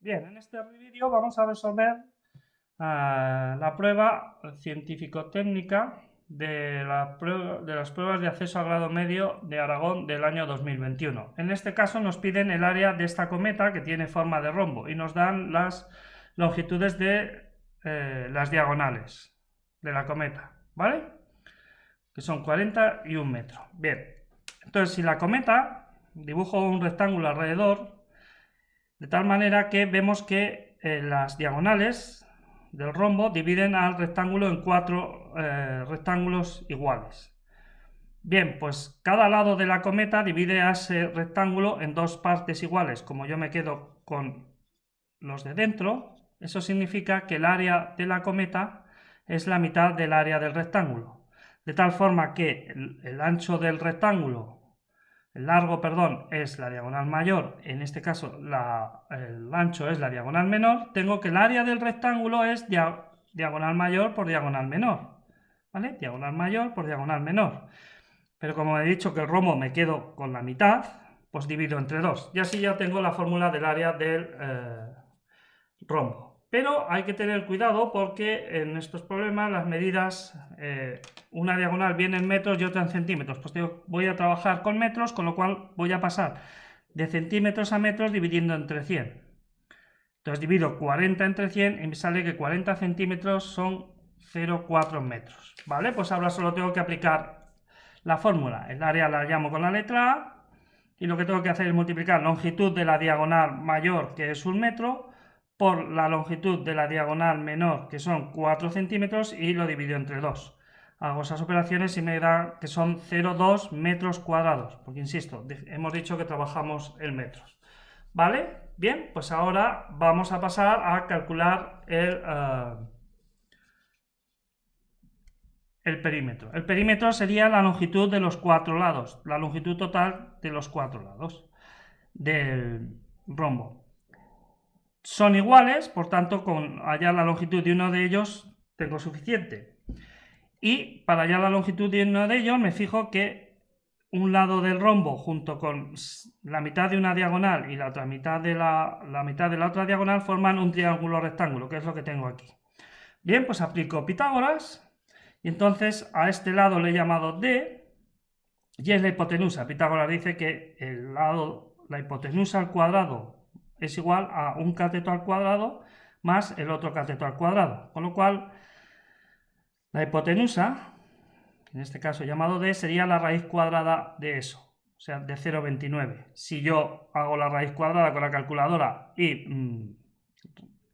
Bien, en este vídeo vamos a resolver la prueba científico-técnica de las pruebas de acceso a grado medio de Aragón del año 2021. En este caso nos piden el área de esta cometa que tiene forma de rombo y nos dan las longitudes de las diagonales de la cometa, ¿vale? Que son 40 y 1 metro. Bien, entonces si la cometa, dibujo un rectángulo alrededor, de tal manera que vemos que las diagonales del rombo dividen al rectángulo en 4 rectángulos iguales. Bien, pues cada lado de la cometa divide a ese rectángulo en 2 partes iguales. Como yo me quedo con los de dentro, eso significa que el área de la cometa es la mitad del área del rectángulo. De tal forma que el ancho del rectángulo, el largo, perdón, es la diagonal mayor, en este caso el ancho es la diagonal menor, tengo que el área del rectángulo es diagonal mayor por diagonal menor, ¿vale? Diagonal mayor por diagonal menor. Pero como he dicho que el rombo me quedo con la mitad, pues divido entre 2. Y así ya tengo la fórmula del área del rombo. Pero hay que tener cuidado porque en estos problemas las medidas, una diagonal viene en metros y otra en centímetros. Pues voy a trabajar con metros, con lo cual voy a pasar de centímetros a metros dividiendo entre 100. Entonces divido 40 entre 100 y me sale que 40 centímetros son 0,4 metros. ¿Vale? Pues ahora solo tengo que aplicar la fórmula. El área la llamo con la letra A y lo que tengo que hacer es multiplicar longitud de la diagonal mayor, que es 1 metro, por la longitud de la diagonal menor, que son 4 centímetros, y lo divido entre 2. Hago esas operaciones y me da que son 0,2 metros cuadrados, porque insisto, hemos dicho que trabajamos en metros. ¿Vale? Bien, pues ahora vamos a pasar a calcular el perímetro. El perímetro sería la longitud de los 4 lados, la longitud total de los 4 lados del rombo. Son iguales, por tanto, con hallar la longitud de uno de ellos tengo suficiente. Y para hallar la longitud de uno de ellos me fijo que un lado del rombo junto con la mitad de una diagonal y la otra mitad de la mitad de la otra diagonal forman un triángulo rectángulo, que es lo que tengo aquí. Bien, pues aplico Pitágoras y entonces a este lado le he llamado D y es la hipotenusa. Pitágoras dice que la hipotenusa al cuadrado es igual a un cateto al cuadrado más el otro cateto al cuadrado. Con lo cual, la hipotenusa, en este caso llamado D, sería la raíz cuadrada de eso, o sea, de 0,29. Si yo hago la raíz cuadrada con la calculadora y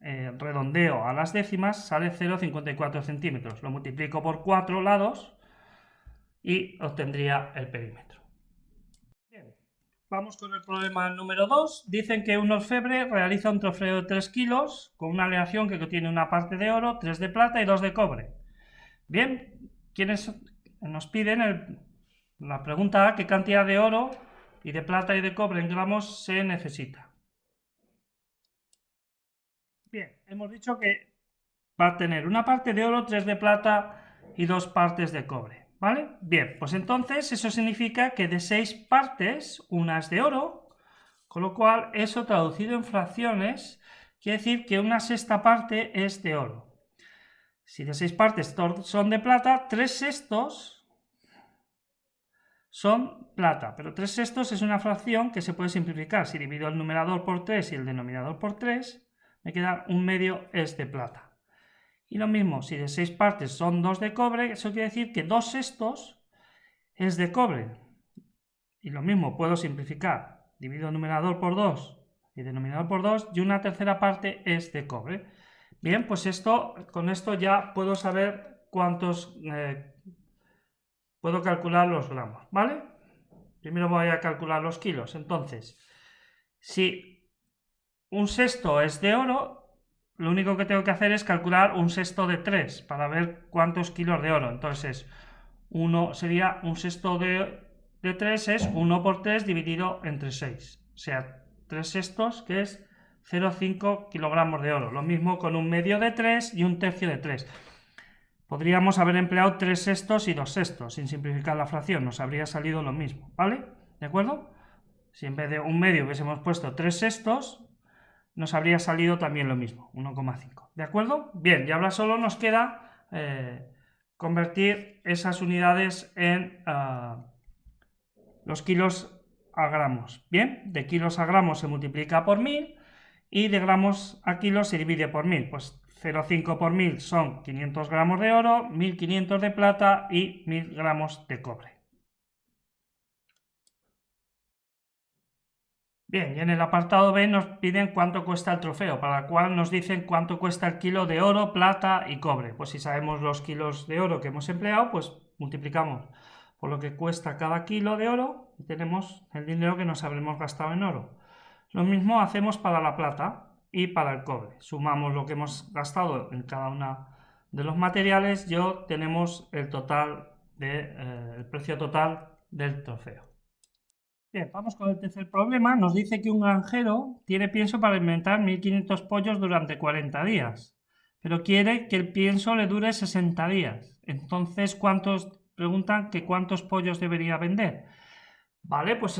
redondeo a las décimas, sale 0,54 centímetros. Lo multiplico por 4 lados y obtendría el perímetro. Bien. Vamos con el problema número 2. Dicen que un orfebre realiza un trofeo de 3 kilos con una aleación que contiene una parte de oro, 3 de plata y 2 de cobre. Bien, ¿quiénes nos piden la pregunta A? ¿Qué cantidad de oro y de plata y de cobre en gramos se necesita? Bien, hemos dicho que va a tener una parte de oro, 3 de plata y 2 partes de cobre. ¿Vale? Bien, pues entonces eso significa que de 6 partes, una es de oro, con lo cual eso traducido en fracciones quiere decir que una sexta parte es de oro. Si de 6 partes son de plata, 3 sextos son plata, pero 3 sextos es una fracción que se puede simplificar. Si divido el numerador por 3 y el denominador por 3, me queda 1/2 es de plata. Y lo mismo, si de 6 partes son 2 de cobre, eso quiere decir que 2 sextos es de cobre. Y lo mismo, puedo simplificar. Divido el numerador por 2 y denominador por 2 y una tercera parte es de cobre. Bien, pues con esto ya puedo saber cuántos... puedo calcular los gramos, ¿vale? Primero voy a calcular los kilos. Entonces, si un sexto es de oro, lo único que tengo que hacer es calcular un sexto de 3 para ver cuántos kilos de oro. Entonces, sería un sexto de 3 es 1 por 3 dividido entre 6. O sea, 3 sextos, que es 0,5 kilogramos de oro. Lo mismo con 1/2 de 3 y 1/3 de 3. Podríamos haber empleado 3 sextos y 2 sextos, sin simplificar la fracción. Nos habría salido lo mismo, ¿vale? ¿De acuerdo? Si en vez de 1/2 hubiésemos puesto 3 sextos, nos habría salido también lo mismo, 1,5. ¿De acuerdo? Bien, y ahora solo nos queda convertir esas unidades en los kilos a gramos. Bien, de kilos a gramos se multiplica por 1000 y de gramos a kilos se divide por 1000. Pues 0,5 por 1000 son 500 gramos de oro, 1500 de plata y 1000 gramos de cobre. Bien, y en el apartado B nos piden cuánto cuesta el trofeo, para el cual nos dicen cuánto cuesta el kilo de oro, plata y cobre. Pues si sabemos los kilos de oro que hemos empleado, pues multiplicamos por lo que cuesta cada kilo de oro y tenemos el dinero que nos habremos gastado en oro. Lo mismo hacemos para la plata y para el cobre. Sumamos lo que hemos gastado en cada uno de los materiales y obtenemos el total el precio total del trofeo. Bien, vamos con el tercer problema. Nos dice que un granjero tiene pienso para alimentar 1500 pollos durante 40 días, pero quiere que el pienso le dure 60 días. Entonces, preguntan que cuántos pollos debería vender. Vale, pues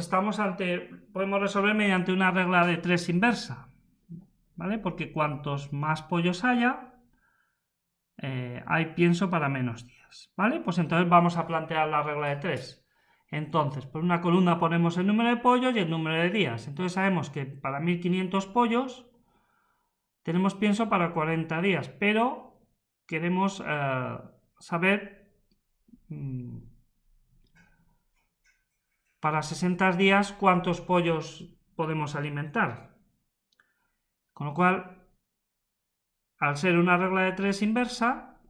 podemos resolver mediante una regla de 3 inversa, ¿vale? Porque cuantos más pollos haya, hay pienso para menos días, ¿vale? Pues entonces vamos a plantear la regla de 3. Entonces, por una columna ponemos el número de pollos y el número de días. Entonces sabemos que para 1500 pollos tenemos pienso para 40 días, pero queremos saber para 60 días cuántos pollos podemos alimentar. Con lo cual, al ser una regla de 3 inversa,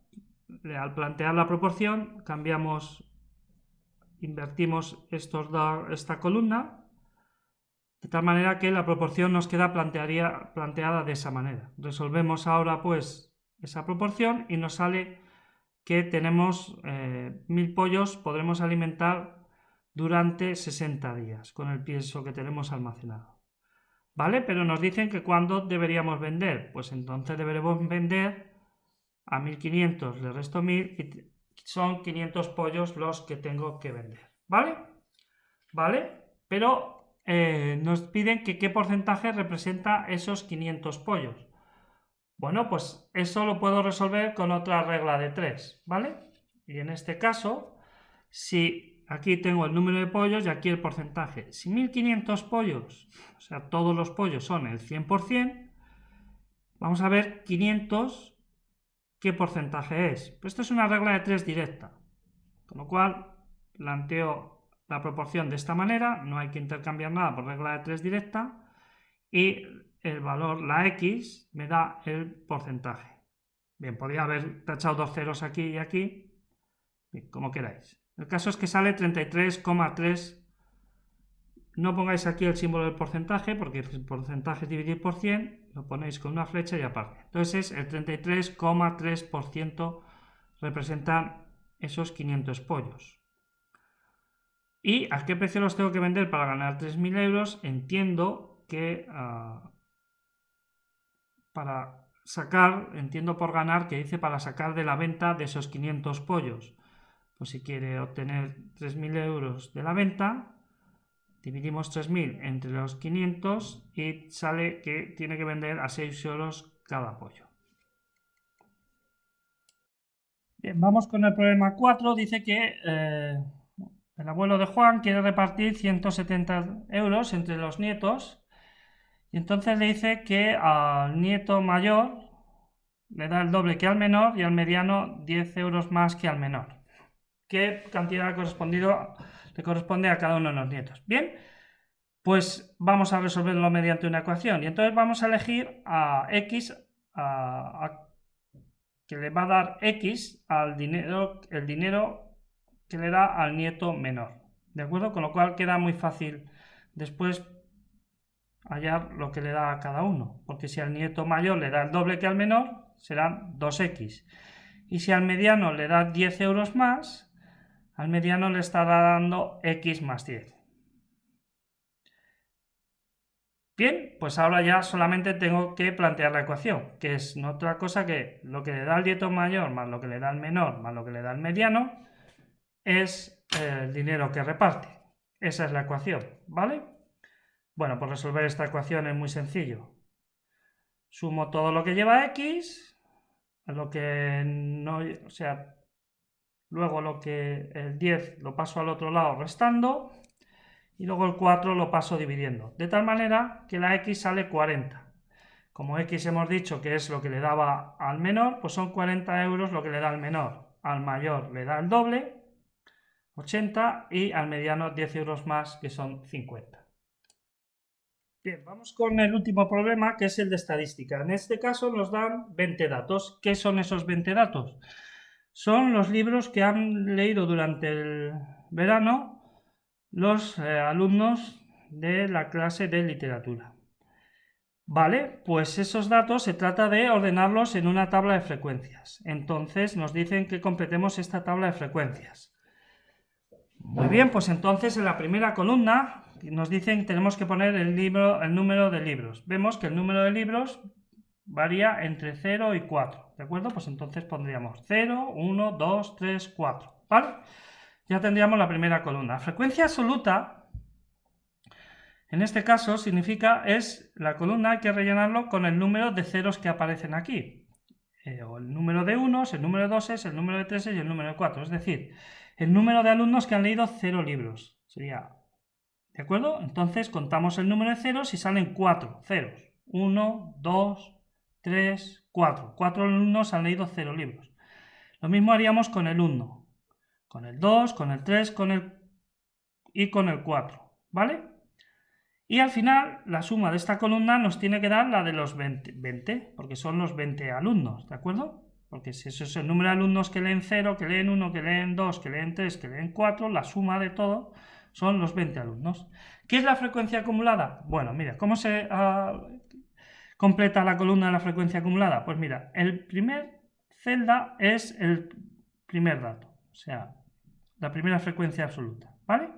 al plantear la proporción, invertimos esta columna, de tal manera que la proporción nos queda planteada de esa manera. Resolvemos ahora pues esa proporción y nos sale que tenemos 1000 pollos, podremos alimentar durante 60 días con el pienso que tenemos almacenado. ¿Vale? Pero nos dicen que cuándo deberíamos vender. Pues entonces deberemos vender a 1500, le resto 1000 y son 500 pollos los que tengo que vender. ¿Vale? ¿Vale? Pero nos piden que qué porcentaje representa esos 500 pollos. Bueno, pues eso lo puedo resolver con otra regla de 3, ¿vale? Y en este caso, si aquí tengo el número de pollos y aquí el porcentaje. Si 1500 pollos, o sea, todos los pollos son el 100%, vamos a ver 500, ¿qué porcentaje es? Pues esto es una regla de 3 directa, con lo cual planteo la proporción de esta manera, no hay que intercambiar nada por regla de 3 directa, y el valor, la X, me da el porcentaje. Bien, podría haber tachado 2 ceros aquí y aquí, bien, como queráis. El caso es que sale 33,3. No pongáis aquí el símbolo del porcentaje, porque el porcentaje es dividir por 100, lo ponéis con una flecha y aparte. Entonces el 33,3% representan esos 500 pollos. ¿Y a qué precio los tengo que vender para ganar 3000 euros? Entiendo que entiendo por ganar que dice para sacar de la venta de esos 500 pollos. Pues si quiere obtener 3000 euros de la venta, dividimos 3000 entre los 500 y sale que tiene que vender a 6 euros cada pollo. Bien, vamos con el problema 4. Dice que el abuelo de Juan quiere repartir 170 euros entre los nietos y entonces le dice que al nieto mayor le da el doble que al menor y al mediano 10 euros más que al menor. ¿Qué cantidad le corresponde a cada uno de los nietos? Bien, pues vamos a resolverlo mediante una ecuación y entonces vamos a elegir a X que le va a dar X el dinero que le da al nieto menor, ¿de acuerdo? Con lo cual queda muy fácil después hallar lo que le da a cada uno, porque si al nieto mayor le da el doble que al menor, serán 2X, y si al mediano le da 10 euros más, al mediano le estará dando X más 10. Bien, pues ahora ya solamente tengo que plantear la ecuación, que es no otra cosa que lo que le da al nieto mayor más lo que le da al menor más lo que le da al mediano es el dinero que reparte. Esa es la ecuación, ¿vale? Bueno, pues resolver esta ecuación es muy sencillo. Sumo todo lo que lleva X, lo que no, o sea, luego el 10 lo paso al otro lado restando, y luego el 4 lo paso dividiendo, de tal manera que la X sale 40. Como X hemos dicho que es lo que le daba al menor, pues son 40 euros lo que le da al menor. Al mayor le da el doble, 80, y al mediano 10 euros más, que son 50. Bien, vamos con el último problema, que es el de estadística. En este caso nos dan 20 datos. ¿Qué son esos 20 datos? Son los libros que han leído durante el verano los alumnos de la clase de literatura. Vale, pues esos datos se trata de ordenarlos en una tabla de frecuencias. Entonces nos dicen que completemos esta tabla de frecuencias. Muy bien, pues entonces en la primera columna nos dicen que tenemos que poner el número de libros. Vemos que el número de libros varía entre 0 y 4, ¿de acuerdo? Pues entonces pondríamos 0, 1, 2, 3, 4, ¿vale? Ya tendríamos la primera columna. La frecuencia absoluta, en este caso, es la columna, hay que rellenarlo con el número de ceros que aparecen aquí. O el número de unos, el número de doses, el número de treses y el número de 4. Es decir, el número de alumnos que han leído 0 libros. Sería, ¿de acuerdo? Entonces contamos el número de ceros y salen 4 ceros. 1, 2, 3, 4. 4 alumnos han leído 0 libros. Lo mismo haríamos con el 1, con el 2, con el 3 y con el 4. ¿Vale? Y al final, la suma de esta columna nos tiene que dar la de los 20, porque son los 20 alumnos, ¿de acuerdo? Porque si eso es el número de alumnos que leen 0, que leen 1, que leen 2, que leen 3, que leen 4, la suma de todo son los 20 alumnos. ¿Qué es la frecuencia acumulada? Bueno, mira, ¿cómo se completa la columna de la frecuencia acumulada? Pues mira, el primer celda es el primer dato, o sea, la primera frecuencia absoluta, ¿vale?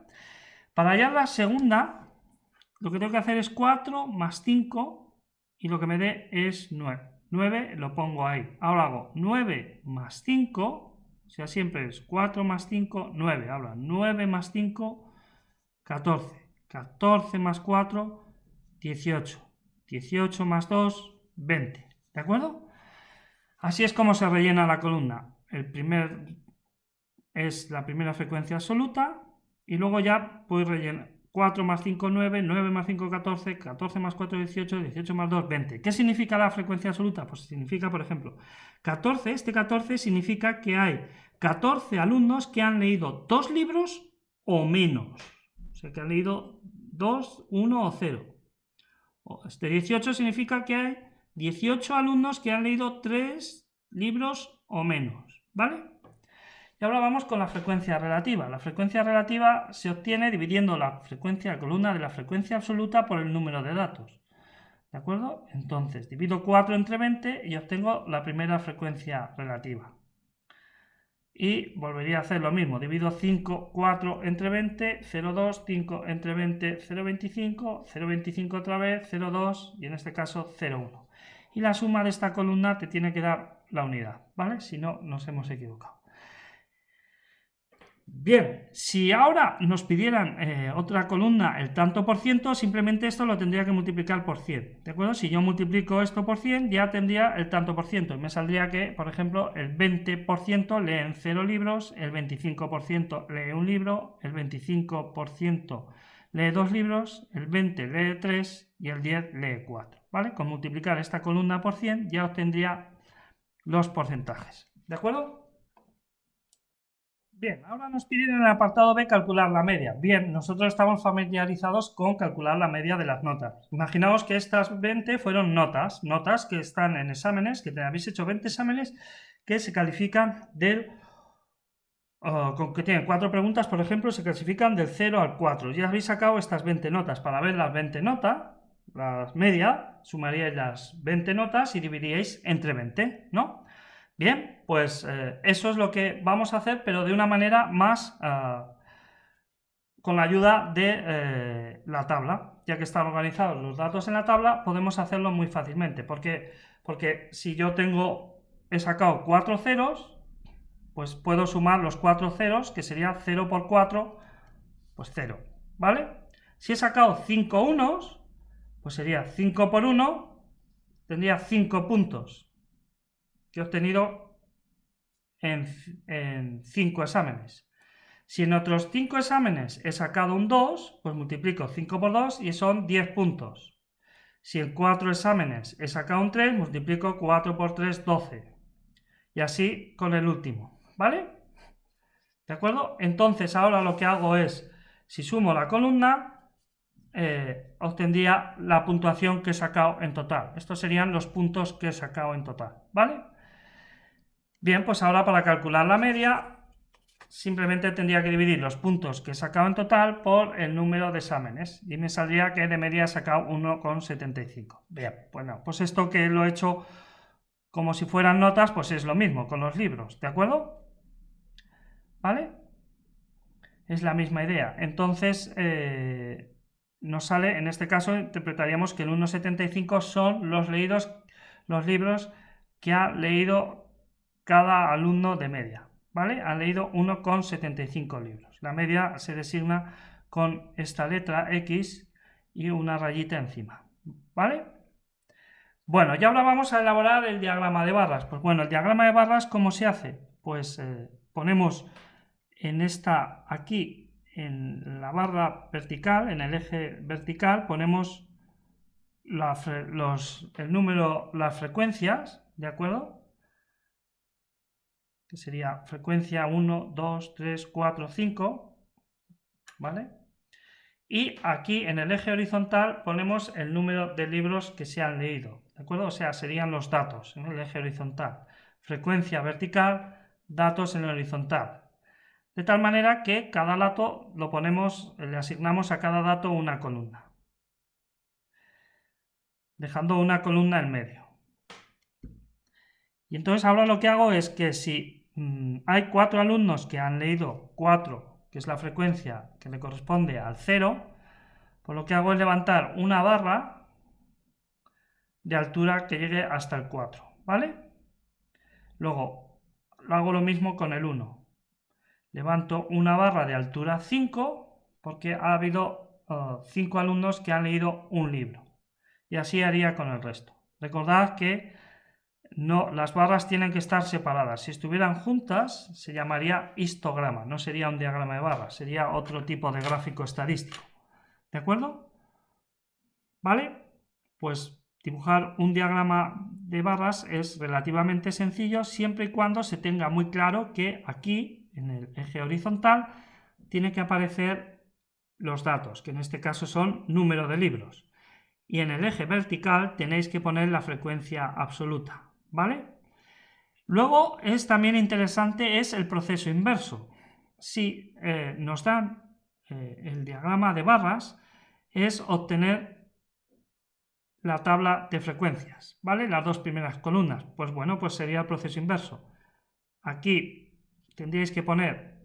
Para hallar la segunda, lo que tengo que hacer es 4 más 5 y lo que me dé es 9. 9 lo pongo ahí. Ahora hago 9 más 5, o sea, siempre es 4 más 5, 9. Ahora 9 más 5, 14. 14 más 4, 18. 18 más 2, 20. ¿De acuerdo? Así es como se rellena la columna. El primer es la primera frecuencia absoluta y luego ya puedes rellenar. 4 más 5, 9, 9 más 5, 14, 14 más 4, 18, 18 más 2, 20. ¿Qué significa la frecuencia absoluta? Pues significa, por ejemplo, 14, este 14 significa que hay 14 alumnos que han leído 2 libros o menos. O sea, que han leído 2, 1 o 0. Este 18 significa que hay 18 alumnos que han leído 3 libros o menos, ¿vale? Y ahora vamos con la frecuencia relativa. La frecuencia relativa se obtiene dividiendo la columna de la frecuencia absoluta por el número de datos. ¿De acuerdo? Entonces, divido 4 entre 20 y obtengo la primera frecuencia relativa. Y volvería a hacer lo mismo. Divido 4 entre 20, 0,2, 5 entre 20, 0,25, 0,25 otra vez, 0,2 y en este caso 0,1. Y la suma de esta columna te tiene que dar la unidad, ¿vale? Si no, nos hemos equivocado. Bien, si ahora nos pidieran otra columna, el tanto por ciento, simplemente esto lo tendría que multiplicar por 100, ¿de acuerdo? Si yo multiplico esto por 100, ya tendría el tanto por ciento. Y me saldría que, por ejemplo, el 20% leen 0 libros, el 25% lee 1 libro, el 25% lee 2 libros, el 20% lee 3 y el 10% lee 4, ¿vale? Con multiplicar esta columna por 100 ya obtendría los porcentajes, ¿de acuerdo? Bien, ahora nos piden en el apartado B calcular la media. Bien, nosotros estamos familiarizados con calcular la media de las notas. Imaginaos que estas 20 fueron notas que están en exámenes, que te habéis hecho 20 exámenes que se califican que tienen 4 preguntas, por ejemplo, se clasifican del 0 al 4. Ya habéis sacado estas 20 notas. Para ver las 20 notas, la media, sumaríais las 20 notas y dividiríais entre 20, ¿no? Bien, pues eso es lo que vamos a hacer, pero de una manera más con la ayuda de la tabla. Ya que están organizados los datos en la tabla, podemos hacerlo muy fácilmente. Porque si yo he sacado 4 ceros, pues puedo sumar los 4 ceros, que sería 0 por 4, pues 0, ¿vale? Si he sacado 5 unos, pues sería 5 por 1, tendría 5 puntos que he obtenido en 5 exámenes. Si en otros 5 exámenes he sacado un 2, pues multiplico 5 por 2 y son 10 puntos. Si en 4 exámenes he sacado un 3, multiplico 4 por 3, 12. Y así con el último, ¿vale? ¿De acuerdo? Entonces ahora lo que hago es, si sumo la columna, obtendría la puntuación que he sacado en total. Estos serían los puntos que he sacado en total, ¿vale? Bien, pues ahora para calcular la media, simplemente tendría que dividir los puntos que he sacado en total por el número de exámenes y me saldría que de media he sacado 1,75. Bien, bueno, pues esto que lo he hecho como si fueran notas, pues es lo mismo con los libros, ¿de acuerdo? ¿Vale? Es la misma idea. Entonces, nos sale, en este caso, interpretaríamos que el 1,75 son los libros que ha leído cada alumno de media, ¿vale? Han leído 1,75 libros. La media se designa con esta letra X y una rayita encima, ¿vale? Bueno, y ahora vamos a elaborar el diagrama de barras. Pues bueno, el diagrama de barras, ¿cómo se hace? Pues ponemos en esta, aquí, en la barra vertical, en el eje vertical, ponemos el número, las frecuencias, ¿de acuerdo? Que sería frecuencia 1, 2, 3, 4, 5, ¿vale? Y aquí en el eje horizontal ponemos el número de libros que se han leído, ¿de acuerdo? O sea, serían los datos en el eje horizontal. Frecuencia vertical, datos en el horizontal. De tal manera que cada dato lo ponemos, le asignamos a cada dato una columna, dejando una columna en medio. Y entonces ahora lo que hago es que si hay 4 alumnos que han leído 4, que es la frecuencia que le corresponde al 0, pues lo que hago es levantar una barra de altura que llegue hasta el 4, ¿vale? Luego hago lo mismo con el 1. Levanto una barra de altura 5 porque ha habido 5 alumnos que han leído un libro. Y así haría con el resto. Recordad que no, las barras tienen que estar separadas. Si estuvieran juntas se llamaría histograma, no sería un diagrama de barras, sería otro tipo de gráfico estadístico. ¿De acuerdo? ¿Vale? Pues dibujar un diagrama de barras es relativamente sencillo siempre y cuando se tenga muy claro que aquí, en el eje horizontal, tiene que aparecer los datos, que en este caso son número de libros. Y en el eje vertical tenéis que poner la frecuencia absoluta, ¿vale? Luego es también interesante es el proceso inverso. Si nos dan el diagrama de barras, es obtener la tabla de frecuencias, ¿vale? Las dos primeras columnas. Pues bueno, pues sería el proceso inverso. Aquí tendríais que poner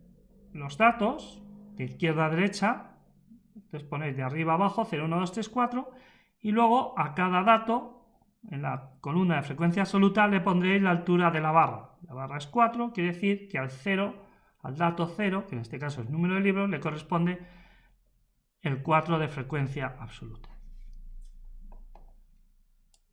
los datos de izquierda a derecha, entonces ponéis de arriba a abajo 0, 1, 2, 3, 4 y luego a cada dato, en la columna de frecuencia absoluta, le pondréis la altura de la barra. La barra es 4, quiere decir que al dato 0, que en este caso es número de libros, le corresponde el 4 de frecuencia absoluta.